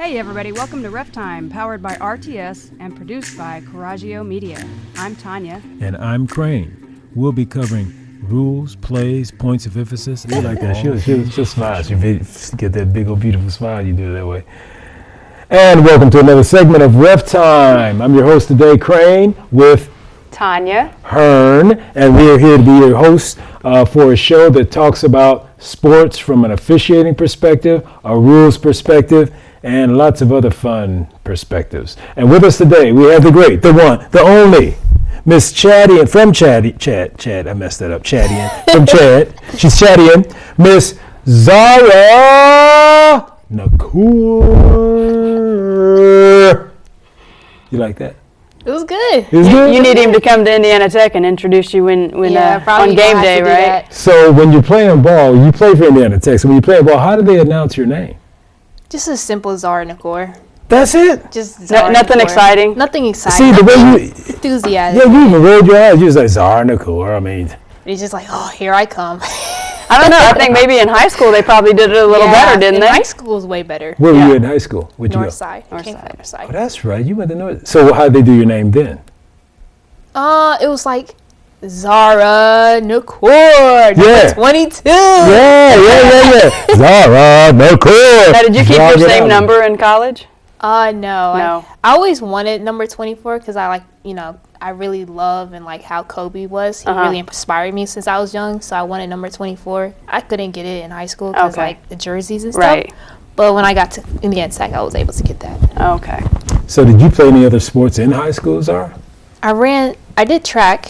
Hey everybody, welcome to RefTime, powered by RTS and produced by Coraggio Media. I'm Tanya. And I'm Crane. We'll be covering rules, plays, points of emphasis. You like that. She'll smile. She get that big old beautiful smile you do that way. And welcome to another segment of RefTime. I'm your host today, Crane, with Tanya. Hearn, and we're here to be your hosts for a show that talks about sports from an officiating perspective, a rules perspective, and lots of other fun perspectives. And with us today, we have the great, the one, the only, Miss Chadian from Chad, I messed that up, Chadian from Chad. She's Chadian, Miss Zara Nakour. You like that? It was good. It was good? You need him to come to Indiana Tech and introduce you when on game day, right? So when you're playing ball, you play for Indiana Tech. So when you play ball, how do they announce your name? Just as simple as Zara Nakour. That's it? Just Zara Nothing Nakour. exciting? Nothing exciting. See, the way you... Enthusiasm. Yeah, you even rolled your eyes. You was like, Zara Nakour, I mean... It's just like, oh, here I come. I don't know. I think maybe in high school they probably did it a little better, didn't they? High school was way better. Where were you in high school? Where'd you go? North side. Came from North Oh, side. that's right. You went to North... So how'd they do your name then? It was like Zara Nakour, number 22. Yeah. Zara Nakour. Now, did you keep your same number in college? No. No. I always wanted number 24 because I I really love and like how Kobe was. He really inspired me since I was young, so I wanted number 24. I couldn't get it in high school because like the jerseys and stuff. Right. But when I got to Indiana Tech, I was able to get that. Okay. So did you play any other sports in high school, Zara? I did track.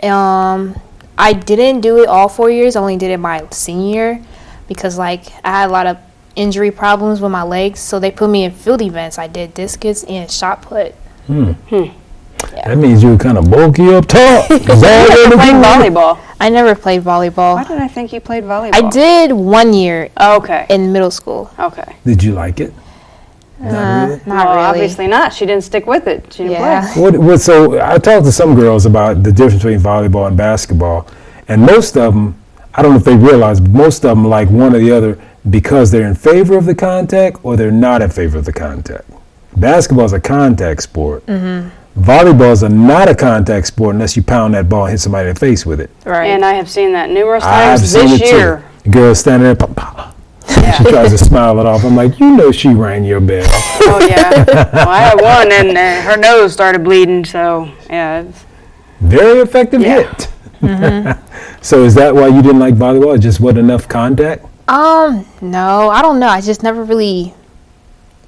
I didn't do it all 4 years. I only did it my senior year because like I had a lot of injury problems with my legs, so they put me in field events. I did discus and shot put. Yeah. That means you were kind of bulky up top. You never played volleyball. I never played volleyball. Why did I think you played volleyball? I did 1 year Okay. in middle school. Okay. Did you like it? Not really? Not Well, really. obviously not. She didn't stick with it. She didn't Yeah. play. So I talked to some girls about the difference between volleyball and basketball, and most of them, I don't know if they realize, but most of them like one or the other because they're in favor of the contact or they're not in favor of the contact. Basketball is a contact sport. Volleyball is not a contact sport unless you pound that ball and hit somebody in the face with it. Right. And I have seen that numerous I've times seen this it year. too. The girl standing there, pop, pop. She tries to smile it off. I'm like, you know she rang your bell. Oh, yeah. Well, I had one, and her nose started bleeding, so, yeah. Very effective hit. So is that why you didn't like volleyball? It just wasn't enough contact? No, I don't know. I just never really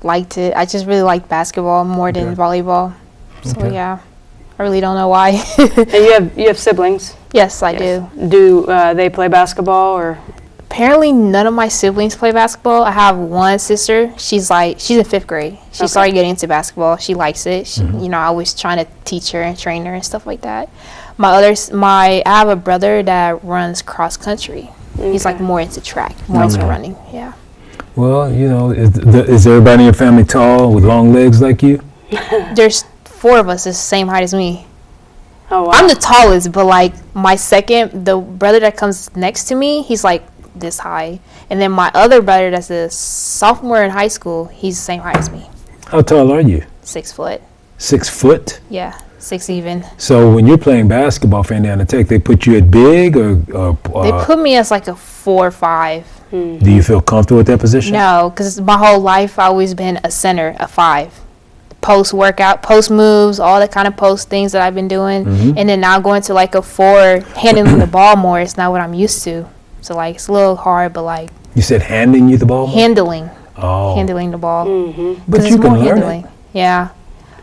liked it. I just really liked basketball more than volleyball. So yeah, I really don't know why. And you have siblings? Yes, I do. Do they play basketball, or? Apparently, none of my siblings play basketball. I have one sister. She's in 5th grade. She started getting into basketball. She likes it. She, I was trying to teach her and train her and stuff like that. I have a brother that runs cross country. He's like more into track, more into running. Yeah. Well, is everybody in your family tall with long legs like you? There's 4 of us the same height as me. Oh, wow. I'm the tallest, but like the brother that comes next to me, he's like this high. And then my other brother that's a sophomore in high school, he's the same height as me. How tall are you? 6 foot. 6 foot? Yeah, 6 even. So when you're playing basketball for Indiana Tech, they put you at big or They put me as like a 4 or 5. do you feel comfortable with that position? No, because my whole life I've always been a center, a 5. Post workout, post moves, all the kind of post things that I've been doing. And then now going to like a 4, handling the ball more, it's not what I'm used to. So like it's a little hard, but like You said handing you the ball? handling the ball. But you can learn it. Yeah,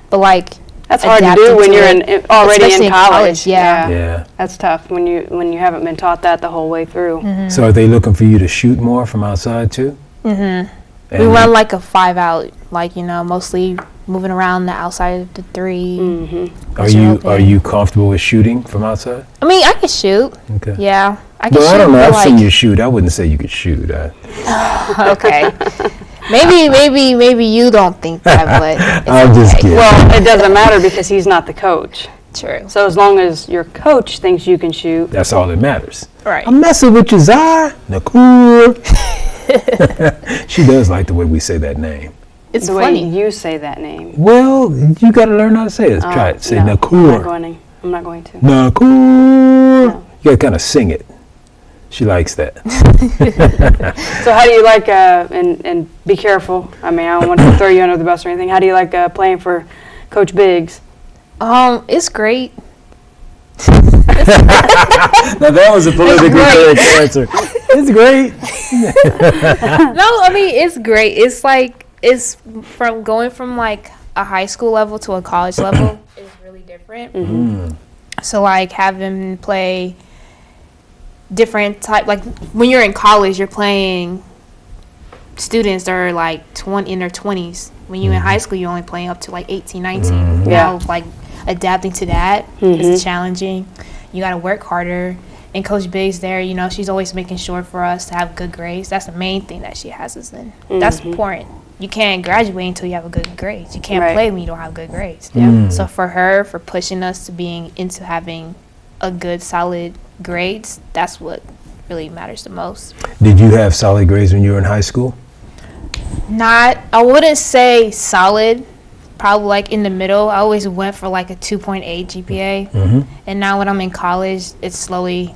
but like That's hard to do when you're already especially in college. Yeah. Yeah. That's tough when you haven't been taught that the whole way through. So are they looking for you to shoot more from outside too? And We run like a 5 out, like mostly moving around the outside of the 3. Are you comfortable with shooting from outside? I mean, I can shoot. Okay. Yeah, I can shoot. Well, I don't know. but, I've seen you shoot. I wouldn't say you could shoot. Okay. Maybe you don't think that, but it's I'm just kidding. Well, it doesn't matter because he's not the coach. true. So as long as your coach thinks you can shoot. That's all that matters. Right. I'm messing with you, Zara Nakour. She does like the way we say that name. It's the funny. way you say that name. Well, you got to learn how to say it. Try it. Say no, Nakour. I'm not going to. Nakour. No. You got to kind of sing it. She likes that. So how do you like, and be careful, I mean, I don't want to throw you under the bus or anything. How do you like playing for Coach Biggs? It's great. Now that was a politically correct answer. It's great. No, I mean, it's great. It's like, it's from going from like a high school level to a college level is really different. Mm. So like having play different type, like when you're in college, you're playing students that are like 20 in their 20s. When you're in high school, you're only playing up to like 18, 19. Now, like adapting to that is challenging. You got to work harder. And Coach Biggs there, you know, she's always making sure for us to have good grades. That's the main thing that she has us in. That's important. You can't graduate until you have a good grades. You can't play when you don't have good grades. So for her, for pushing us to being into having a good, solid grades, that's what really matters the most. Did you have solid grades when you were in high school? I wouldn't say solid, probably like in the middle. I always went for like a 2.8 GPA. And now when I'm in college, it's slowly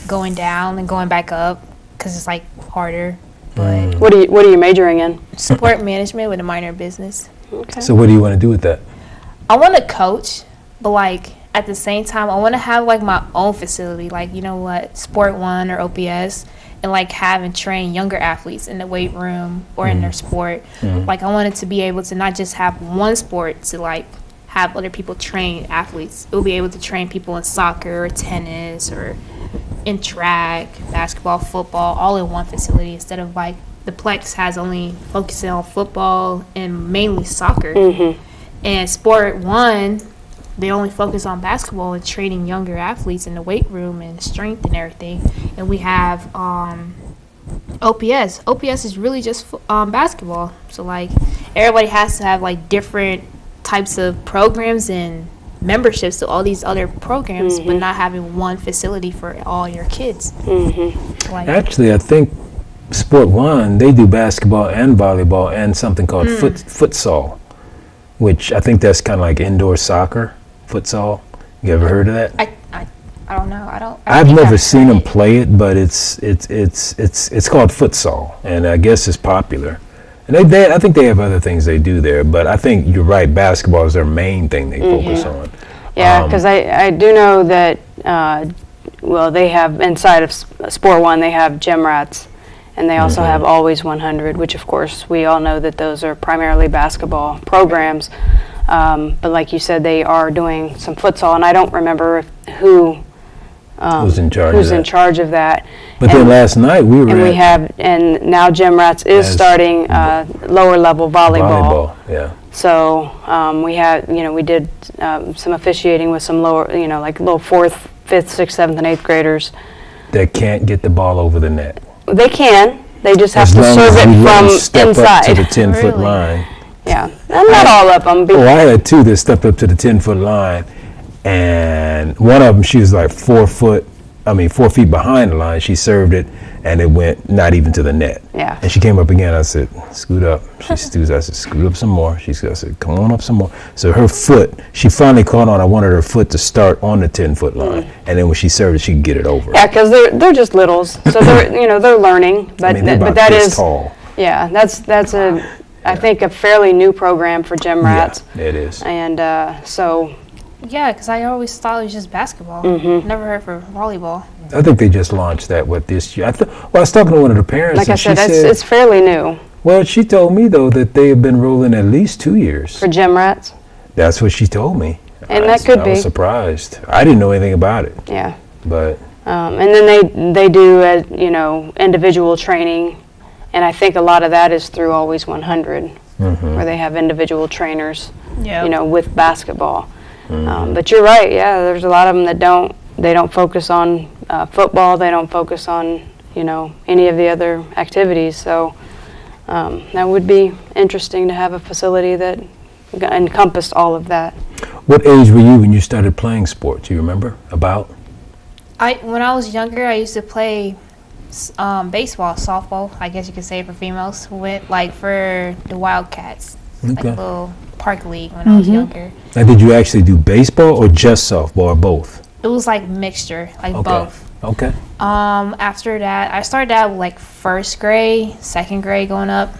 going down and going back up because it's like harder. But What are you majoring in? sport management with a minor in business. Okay. So what do you want to do with that? I want to coach, but like at the same time, I want to have like my own facility, like, you know what, Sport One or OPS, and like have and train younger athletes in the weight room or in their sport. Like I wanted to be able to not just have one sport to like have other people train athletes. We'll be able to train people in soccer or tennis or in track, basketball, football, all in one facility instead of like the Plex has only focusing on football and mainly soccer. And Sport One, they only focus on basketball and training younger athletes in the weight room and strength and everything. And we have OPS. OPS is really just basketball. So like everybody has to have like different types of programs and memberships to all these other programs, but not having one facility for all your kids. Like, Actually, I think Sport One, they do basketball and volleyball and something called futsal, which I think that's kind of like indoor soccer, futsal. You ever heard of that? I don't know. I've never seen them play it, but it's called futsal, and I guess it's popular. And I think they have other things they do there, but I think you're right. Basketball is their main thing they focus on. Yeah, because I do know that, well, they have inside of Sport One, they have gym rats, and they also have Always 100, which of course we all know that those are primarily basketball programs. But like you said, they are doing some futsal, and I don't remember who's in charge of that. But then last night we were and now Gym Rats is starting lower level volleyball. Yeah. So we did some officiating with some lower, like little 4th, 5th, 6th, 7th, and 8th graders. That can't get the ball over the net. They can. They just have to serve it from inside. Up to the 10-foot line. Yeah, and not all of them. I had two that stepped up to the 10-foot line, and one of them, she was like 4 feet behind the line. She served it, and it went not even to the net. Yeah. And she came up again. I said, scoot up. She scoots. I said, scoot up some more. I said, come on up some more. So her foot, she finally caught on. I wanted her foot to start on the 10-foot line, and then when she served it, she could get it over. Yeah, because they're just littles, so they're learning. But they're that is tall. Yeah, that's I think a fairly new program for Gym Rats. Yeah, it is. And so. Yeah, because I always thought it was just basketball. Never heard for volleyball. I think they just launched that this year. I was talking to one of the parents. Like and I said, she said, it's fairly new. Well, she told me, though, that they have been rolling at least 2 years. For Gym Rats? That's what she told me. And that could be. I was surprised. I didn't know anything about it. Yeah. But. And then they do, individual training. And I think a lot of that is through Always 100, where they have individual trainers, with basketball. But you're right. Yeah, there's a lot of them that don't focus on football. They don't focus on any of the other activities. So that would be interesting to have a facility that encompassed all of that. What age were you when you started playing sports? Do you remember about? When I was younger, I used to play baseball, softball, I guess you could say for females, with like for the Wildcats, like a little park league when I was younger. Now, did you actually do baseball or just softball or both? It was like mixture, like both. Okay. After that, I started out like first grade, second grade going up.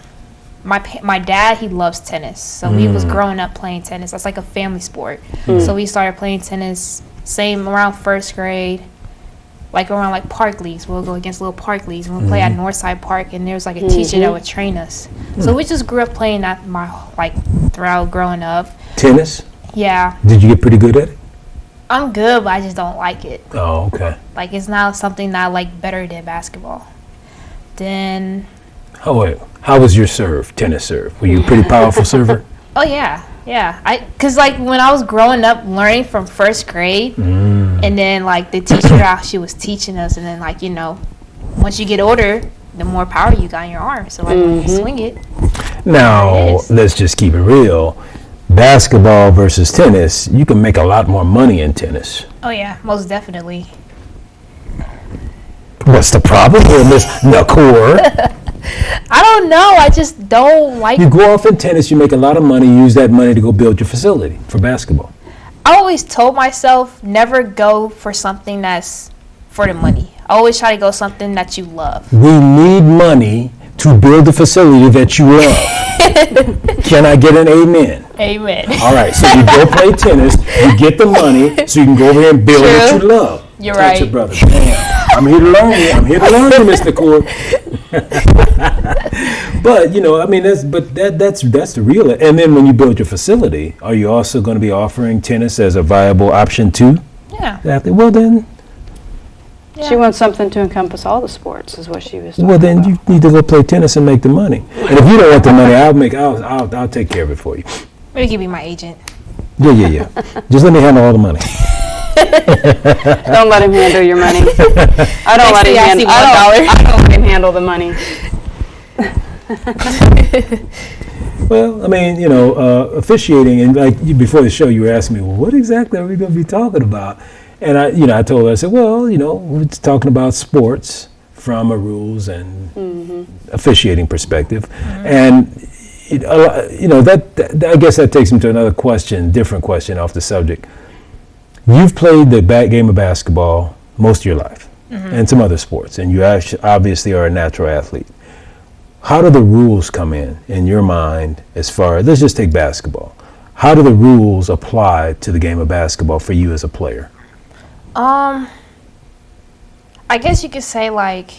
My dad, he loves tennis, so he was growing up playing tennis. That's like a family sport. So we started playing tennis same around first grade, like around like park leagues. We'll go against little park leagues, and we'll play at Northside Park, and there was like a teacher that would train us. So we just grew up playing that throughout growing up. Tennis? Yeah. Did you get pretty good at it? I'm good, but I just don't like it. Oh, okay. Like, it's not something that I like better than basketball. Then... Oh, wait. How was your serve, tennis serve? Were you a pretty powerful server? Oh, yeah. Because, like, when I was growing up, learning from first grade, and then, like, the teacher, how she was teaching us, and then, like, you know, once you get older, the more power you got in your arm. So, like, when you swing it. Now, let's just keep it real. Basketball versus tennis, you can make a lot more money in tennis. Oh, yeah, most definitely. What's the problem here, Miss Nakour? I don't know. I just don't like. You go off in tennis, you make a lot of money, you use that money to go build your facility for basketball. I always told myself never go for something that's for the money. I always try to go something that you love. We need money to build the facility that you love. Can I get an amen? Amen. All right, so you go play tennis, you get the money, so you can go over here and build what you love. You're Touch right. your brother. Damn, I'm here to learn you. I'm here to learn you, Mr. Core. But you know, I mean, that's the real. And then when you build your facility, are you also going to be offering tennis as a viable option too? Yeah. Well then. She wants something to encompass all the sports, is what she was talking Well, then about. you need to go play tennis and make the money. And if you don't want the money, I'll take care of it for you. Maybe you can be my agent. Yeah. Just let me handle all the money. Don't let him handle your money. I don't let him handle the money. Well, I mean, you know, officiating, and like before the show, you were asking me, well, what exactly are we going to be talking about? And I told her, I said, well, you know, we're talking about sports from a rules and officiating perspective, and you know that I guess that takes me to another question, different question off the subject. You've played the game of basketball most of your life, and some other sports, and you obviously are a natural athlete. How do the rules come in your mind as far as, let's just take basketball. How do the rules apply to the game of basketball for you as a player? I guess you could say, like,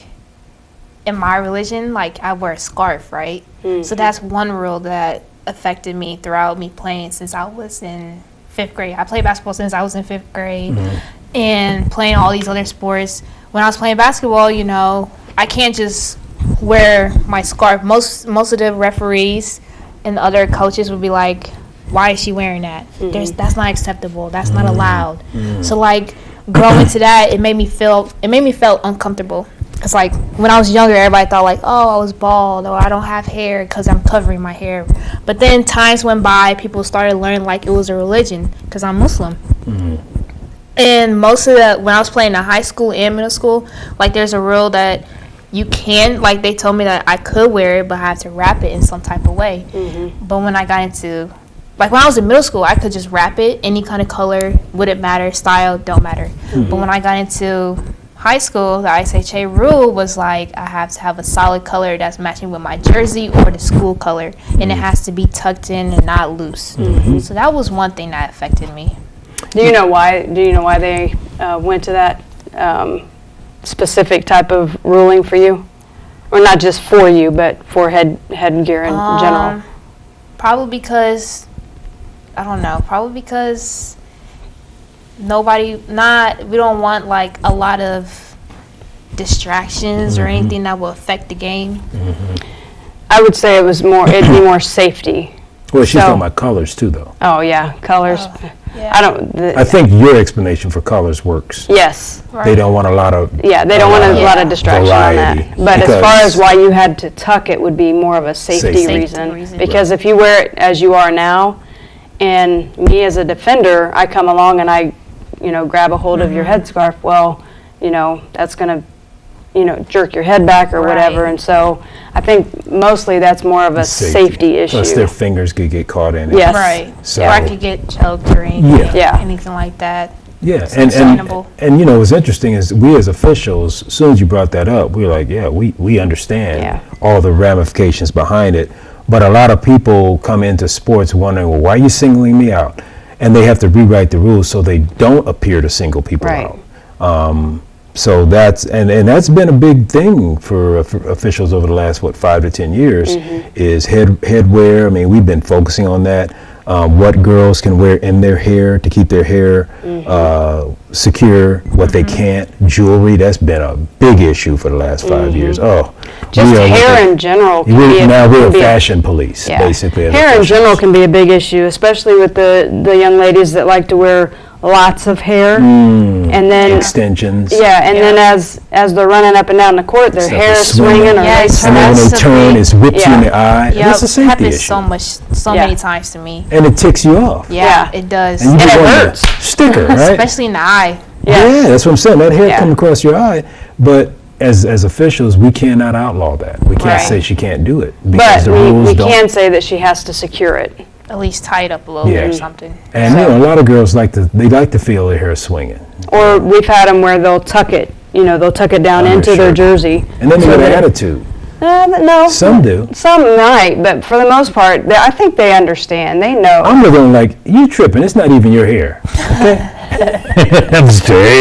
in my religion, like, I wear a scarf, right? So that's one rule that affected me throughout me playing since I was in 5th grade. I played basketball since I was in 5th grade, and playing all these other sports. When I was playing basketball, you know, I can't just wear my scarf. Most of the referees and the other coaches would be like, why is she wearing that? That's not acceptable. That's not allowed. So, like, growing to that, it made me feel uncomfortable. It's like when I was younger, everybody thought like, oh, I was bald or I don't have hair because I'm covering my hair. But then times went by, people started learning like it was a religion because I'm Muslim. And most of when I was playing in high school and middle school, like there's a rule that you can, like they told me that I could wear it, but I have to wrap it in some type of way. But when I got into, like when I was in middle school, I could just wrap it any kind of color, wouldn't matter, style, don't matter. But when I got into high school, the ISHA rule was like I have to have a solid color that's matching with my jersey or the school color, and it has to be tucked in and not loose. So that was one thing that affected me. Do you know why they went to that specific type of ruling for you, or not just for you, but for headgear in general? Probably because I don't know. Probably because we don't want like a lot of distractions or anything that will affect the game. I would say it'd be more safety. Well, she's talking about colors too, though. Oh yeah, colors. Yeah. I think your explanation for colors works. Yes. Right. They don't want a lot of Yeah, they don't want a lot of distraction variety, on that. But as far as why you had to tuck it would be more of a safety reason. Because if you wear it as you are now, and me as a defender, I come along and I, grab a hold of your headscarf, well, that's going to jerk your head back or whatever. Right. And so I think mostly that's more of a safety issue. Plus their fingers could get caught in it. Yes. Right. So- Or I could get choked or anything, Yeah. anything like that. Yeah, It's and understandable. what's interesting is we as officials, as soon as you brought that up, we were like, yeah, we understand Yeah. all the ramifications behind it. But a lot of people come into sports wondering, well, why are you singling me out? And they have to rewrite the rules so they don't appear to single people Right. out. So that's that's been a big thing for officials over the last 5 to 10 years is headwear. I mean, we've been focusing on that. What girls can wear in their hair to keep their hair secure, what they can't. Jewelry, that's been a big issue for the last 5 years. Oh, Just we are hair in general can be we're a can be fashion police, basically. as Hair in officials. general can be a big issue, especially with the young ladies that like to wear lots of hair. And then Extensions. and then as they're running up and down the court, their Stuff hair is is swinging swinging. or Yes. And then when That's they the turn, thing. it's whipped you in the eye. Yep. That's a safety happens issue. so Yeah. many times to me. And it ticks you off. Yeah, it does. And you And just it want hurts. a sticker, right? Especially in the eye. Yeah, that's what I'm saying. That hair Yeah. come across your eye, but as officials, we cannot outlaw that. We can't Right. say she can't do it But because the rules we don't. can say that she has to secure it. At least tie it up a little bit Yeah. or something. And a lot of girls like to feel their hair swinging, Or we've had them where they'll tuck it, they'll tuck it down Under into their shirt. jersey. and then they so have an that- attitude. No. Some do. Some might, but for the most part, I think they understand. They know. I'm looking like you tripping. It's not even your hair. Okay.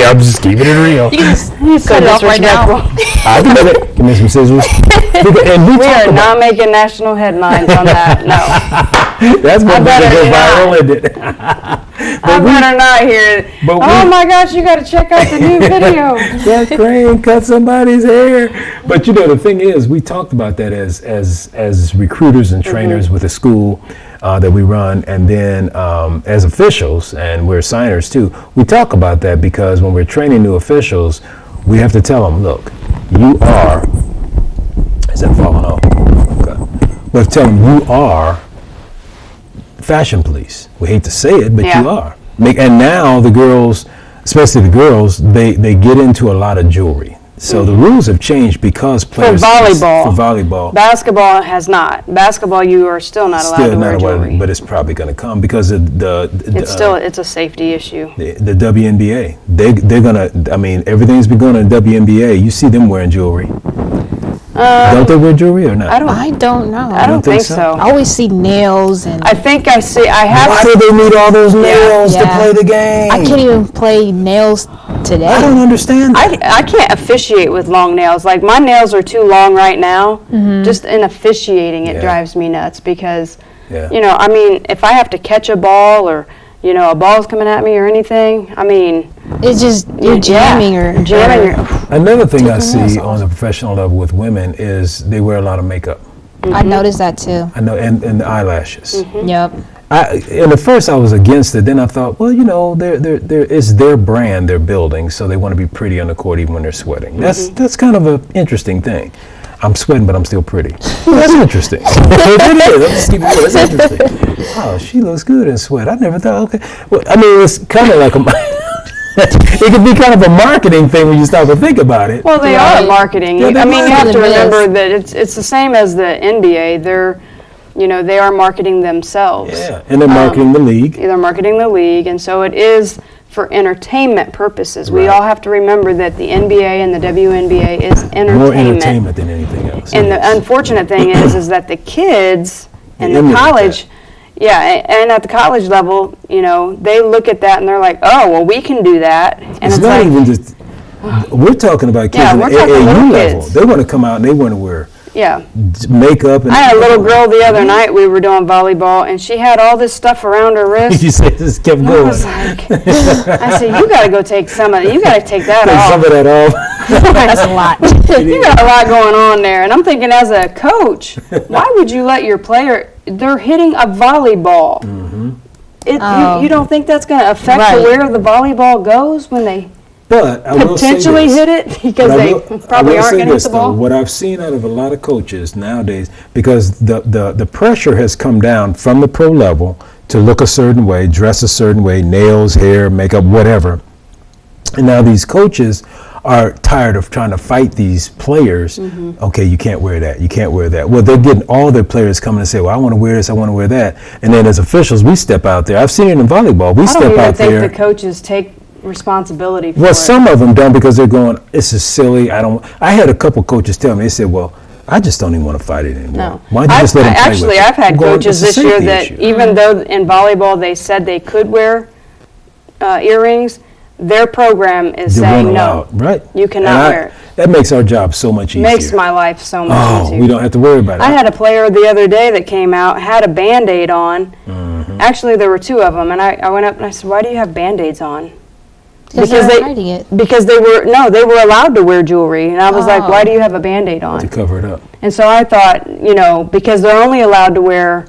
I'm just keeping it real. He's so cut it off right now. disrespectful. I can do it. Give me some scissors. And we We talk are about not making national headlines on that. No. that's what better go not. viral, isn't it? I better not hear it. but Oh we- my gosh, you got to check out the new video. that crane cut somebody's hair. But the thing is, we talked about that as recruiters and trainers with the school that we run, and then as officials, and we're signers too. We talk about that because when we're training new officials, we have to tell them, look, you are. Is that falling off? Okay. We have to tell them you are fashion police. We hate to say it, but Yeah. you are. And now the girls, especially the girls, they get into a lot of jewelry. So the rules have changed because players volleyball. For volleyball, Basketball has not. Basketball, you are still not allowed still to wear not jewelry. but it's probably going to come because of It's a safety issue. the WNBA. They're gonna. I mean, everything's been going on WNBA. You see them wearing jewelry. Don't they wear jewelry or not? I don't. I don't know. I don't think so? so. I always see nails and I think I see. I have. Why do they need all those nails to Yeah. play the game? I can't even play nails today. I don't understand that. I can't officiate with long nails. Like my nails are too long right now. Just in officiating, it Yeah. drives me nuts because, Yeah. I mean, if I have to catch a ball or, a ball's coming at me or anything, I mean, It's just you're jamming or jamming. Another thing I Taking nails see off. on the professional level with women is they wear a lot of makeup. I noticed that too. I know, and the eyelashes. Yep. And at first I was against it. Then I thought, well, it's their brand they're building, so they want to be pretty on the court even when they're sweating. That's kind of an interesting thing. I'm sweating, but I'm still pretty. Well, that's interesting. It is. I'm just keeping it real. That's interesting. Oh, she looks good in sweat. I never thought. Okay. Well, I mean, it's kind of like it could be kind of a marketing thing when you stop to think about it. Well, they are marketing. Yeah, I mean, you have to marketing. remember that it's the same as the NBA. They are marketing themselves. Yeah, and they're marketing the league. They're marketing the league, and so it is for entertainment purposes. We Right. all have to remember that the NBA and the WNBA is entertainment. More entertainment than anything else. And It the is. unfortunate thing is that the kids in They the emulate college, and at the college level, they look at that and they're like, oh, well, we can do that. And It's it's not like, even just. We're talking about kids Yeah, in the we're talking AAU little level. kids. They want to come out and they want to wear yeah. makeup. And I had a little girl the other night, we were doing volleyball, and she had all this stuff around her wrist. You said this kept I going. was like, I said, you got to go take some of it. You got to take that Take some off. of that off. That's a lot. You got a lot going on there. And I'm thinking, as a coach, why would you let your player, they're hitting a volleyball. You don't think that's going to affect Right. where the volleyball goes when they But I will say potentially this. hit it? Because But they I probably will aren't say going to hit this, the though. ball. What I've seen out of a lot of coaches nowadays, because the pressure has come down from the pro level to look a certain way, dress a certain way, nails, hair, makeup, whatever. And now these coaches are tired of trying to fight these players. Okay, you can't wear that. You can't wear that. Well, they're getting all their players coming and say, well, I want to wear this. I want to wear that. And then as officials, we step out there. I've seen it in volleyball. We step out there. I don't even think the coaches take responsibility for it. Well, some of them don't because they're going, this is silly. I had a couple coaches tell me, they said, well, I just don't even want to fight it anymore. No. Why don't you just let them play Actually, with it? I've had I'm going, coaches it's a this year safety that issue. even though in volleyball they said they could wear earrings, their program is They saying weren't no. allowed, right? You cannot And wear it. That makes our job so much easier. Makes my life so much Oh, easier. we don't have to worry about it. I had a player the other day that came out, had a Band-Aid on. Actually, there were two of them, and I went up and I said, why do you have Band-Aids on? Because they're hiding it. Because they were allowed to wear jewelry. And I was like, why do you have a Band-Aid on? to cover it up. And so I thought, because they're only allowed to wear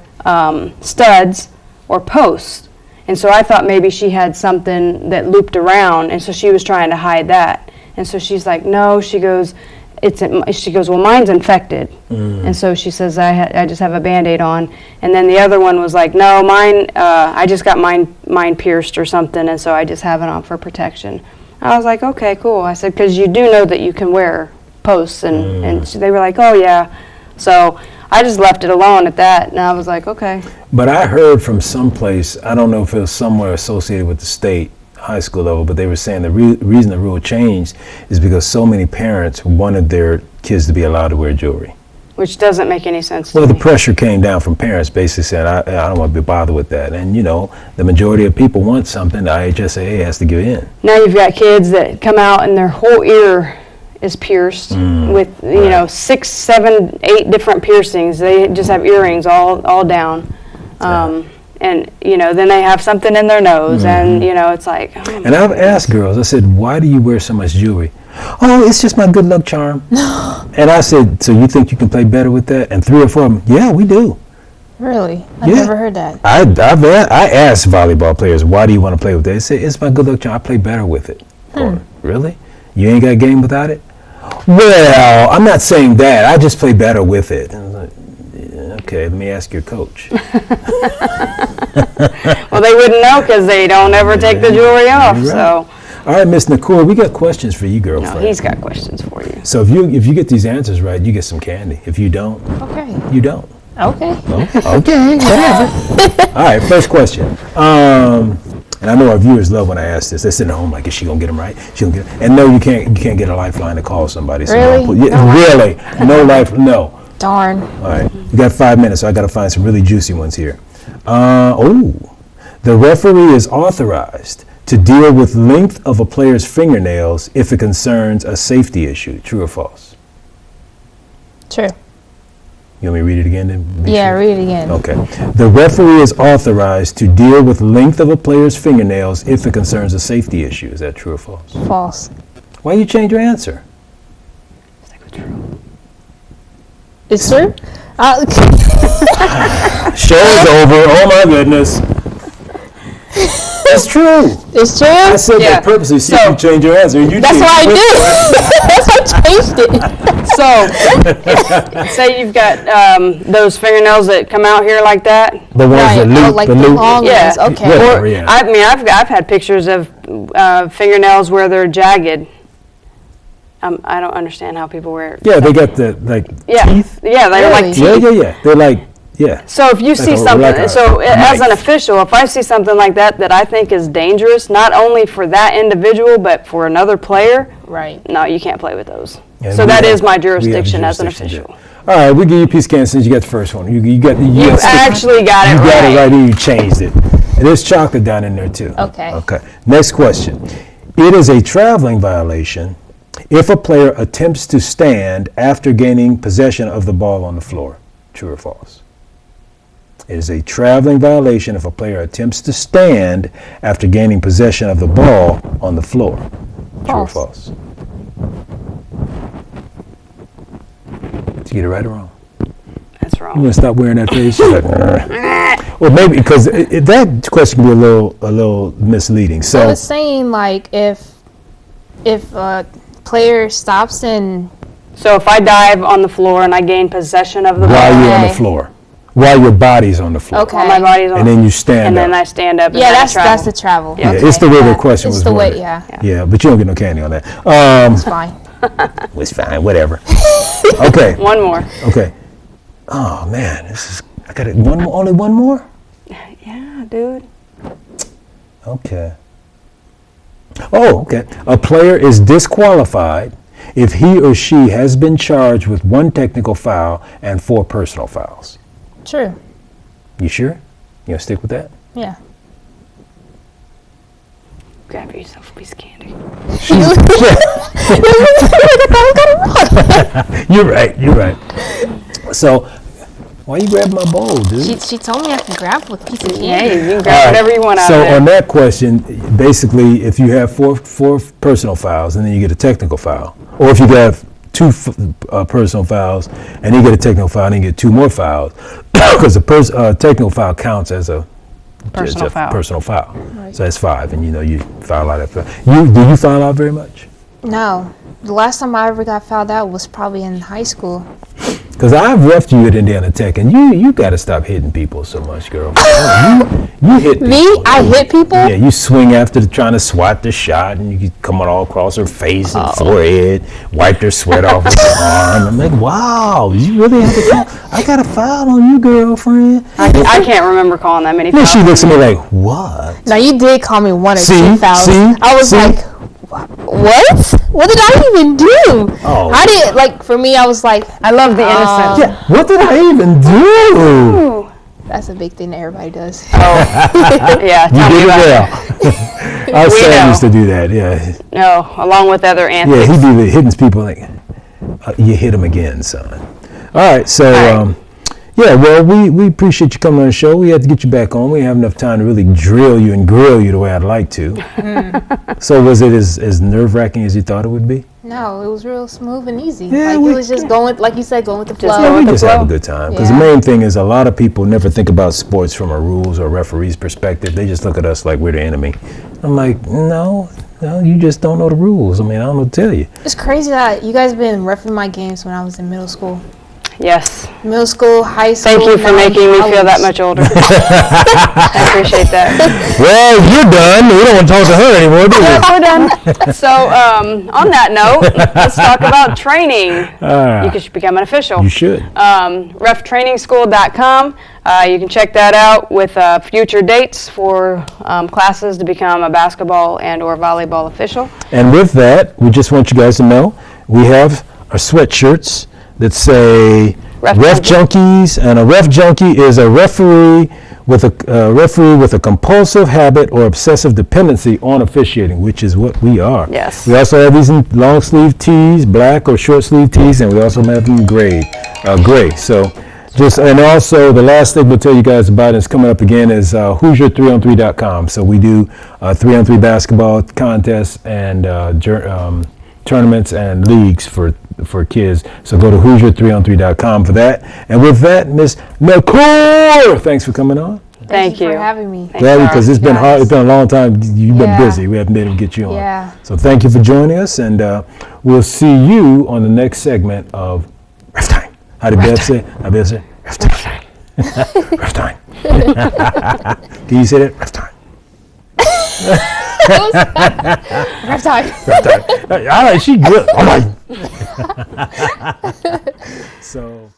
studs or posts. And so I thought maybe she had something that looped around, and so she was trying to hide that. And so she's like, no, she goes, well, mine's infected. And so she says, I just have a Band-Aid on. And then the other one was like, no, mine, I just got mine pierced or something, and so I just have it on for protection. I was like, okay, cool. I said, because you do know that you can wear posts. And they were like, oh, yeah. So I just left it alone at that, and I was like, okay. But I heard from someplace, I don't know if it was somewhere associated with the state, high school level, but they were saying the reason the rule changed is because so many parents wanted their kids to be allowed to wear jewelry. Which doesn't make any sense to Well, me. the pressure came down from parents basically saying, I don't want to be bothered with that. And, the majority of people want something, the IHSAA has to give in. Now you've got kids that come out and their whole ear is pierced with, 6, 7, 8 different piercings. They just have earrings all down. And, then they have something in their nose, and, it's like... Oh, and I've asked girls, I said, why do you wear so much jewelry? Oh, it's just my good luck charm. And I said, so you think you can play better with that? And 3 or 4 of them, yeah, we do. Really? I've Yeah. never heard that. I asked volleyball players, why do you want to play with that? They say, it's my good luck charm. I play better with it. Or, really? You ain't got a game without it? Well, I'm not saying that. I just play better with it. And I was like, yeah, okay, let me ask your coach. Well, they wouldn't know because they don't ever take the jewelry off, You're right. so... All right, Miss Nakour, we got questions for you, girlfriend. No, he's got questions for you. So if you get these answers right, you get some candy. If you don't, Okay. you don't. Okay. Okay, whatever. All right, first question. And I know our viewers love when I ask this. They're sitting at home like, is she gonna get them right? She gonna get 'em? And no, you can't get a lifeline to call somebody. So Really? Really? No life? No. Darn. All right, you got 5 minutes, so I got to find some really juicy ones here. The referee is authorized to deal with length of a player's fingernails if it concerns a safety issue. True or false? True. You want me to read it again? Then be Yeah, sure? read it again. Okay. The referee is authorized to deal with length of a player's fingernails if it concerns a safety issue. Is that true or false? False. Why you change your answer? It's true? Show's over. Oh my goodness. It's true. It's true? I said Yeah. that purposely. See So- if you change your answer. You That's changed what I it. did. That's why I changed it. So, say you've got those fingernails that come out here like that. The ones Right. that loop. Oh, like the the loop. long Yeah. ones. Okay. Whatever, Or, yeah. I mean, I've had pictures of fingernails where they're jagged. I don't understand how people wear it. Yeah, they got the teeth. Yeah, they're like Really? teeth. Yeah. They're like, yeah. So if you see a- something, like a as an knife. official, if I see something like that I think is dangerous, not only for that individual but for another player, Right. no, you can't play with those. Yeah, So we that have- is my we have jurisdiction as an jurisdiction official. there. All right, we give you a piece of candy since you got the first one. You got You actually got it You got right. it right, and you changed it. And there's chocolate down in there too. Okay. Okay. Next question. It is a traveling violation if a player attempts to stand after gaining possession of the ball on the floor. True or false? It is a traveling violation if a player attempts to stand after gaining possession of the ball on the floor. True or false? Did you get it right or wrong? That's You wrong. want to stop wearing that face? She's like, well, maybe because that question can be a little misleading. So So it's saying like if a player stops and So if I dive on the floor and I gain possession of the while ball, you're on the Okay. floor, while your body's on the floor. Okay. While my body's on. And then you stand and up. then I stand up. And Yeah, then I that's travel. the travel. Yeah. Yeah, it's the way the question It's was the way, worded. yeah. Yeah, but you don't get no candy on that. It's fine. It's fine, whatever. Okay. One more. Okay. Oh man, I got it. One more, only one more? Yeah, dude. Okay. Oh, okay. A player is disqualified if he or she has been charged with 1 technical foul and 4 personal fouls. True. You sure? You gonna stick with that? Yeah. Grab yourself a piece of candy. You're right. You're right. So, why you grab my bowl, dude? She told me I can grab with a piece of Yeah, candy. you can grab whatever you want out So of on there. that question, basically, if you have four personal fouls and then you get a technical foul, or if you have 2 personal fouls and you get a technical foul and then you get 2 more fouls, because a technical foul counts as a Personal foul. personal foul. Right. So that's 5, and you foul out after. Do you foul out very much? No. The last time I ever got fouled out was probably in high school. Because I've roughed you at Indiana Tech, and you got to stop hitting people so much, girl. You hit Me? people. I hit people? Yeah, you swing after trying to swat the shot, and you get coming all across her face and forehead, wipe their sweat off with her arm. I'm like, wow, you really have to call? I got a foul on you, girlfriend. I can't remember calling that many Then fouls. she looks at me like, what? Now you did call me 1 or See? 2 fouls. See? I was See? like, what? What did I even do? Oh. I didn't, like, for me, I was like, I love the innocence. Yeah, what did I even do? Ooh. that's a big thing that everybody does. Yeah, You tell me did about it it. well. Our We son know. used to do that, yeah. No, along with other Yeah, antics. he do the hitting people like, you hit him again, son. All right, so, right. yeah, well, we appreciate you coming on the show. We had to get you back on. We didn't have enough time to really drill you and grill you the way I'd like to. So was it as nerve-wracking as you thought it would be? No, it was real smooth and easy. Yeah, like, we- it was just going, like you said, going with the Just flow. go Yeah, we with the just have flow. a good time. Because the Yeah. main thing is a lot of people never think about sports from a rules or referee's perspective. They just look at us like we're the enemy. I'm like, no, you just don't know the rules. I mean, I don't know what to tell you. It's crazy that you guys been repping my games when I was in middle school. Yes. Middle school, high school. Thank you for now making me feel that college. much older. I appreciate that. Well, you're done. We don't want to talk to her anymore, do we? We're done. So, on that note, let's talk about training. You should become an official. You should. RefTrainingschool.com. You can check that out with future dates for classes to become a basketball and or volleyball official. And with that, we just want you guys to know we have our sweatshirts that say Ref Ref Junkies, and a Ref Junkie is a referee with a compulsive habit or obsessive dependency on officiating, which is what we are. Yes. We also have these in long sleeve tees, black or short sleeve tees, and we also have them gray. So and also the last thing we'll tell you guys about is coming up again is Hoosier3on3.com. So we do 3-on-3 basketball contests and tournaments and leagues for kids. So go to Hoosier3on3.com for that. And with that, Miss Nakour, thanks for coming on. Thank you you. for having me. Thank Glad you. because it's been hard. guys. It's been a long time. You've been Yeah. busy. We haven't been able to get you on. Yeah. So thank you for joining us, and we'll see you on the next segment of RefTime. How did Bev say? How Bev say? RefTime. RefTime. Can you say that? RefTime. RefTime. RefTime. All right, she good. All right. So.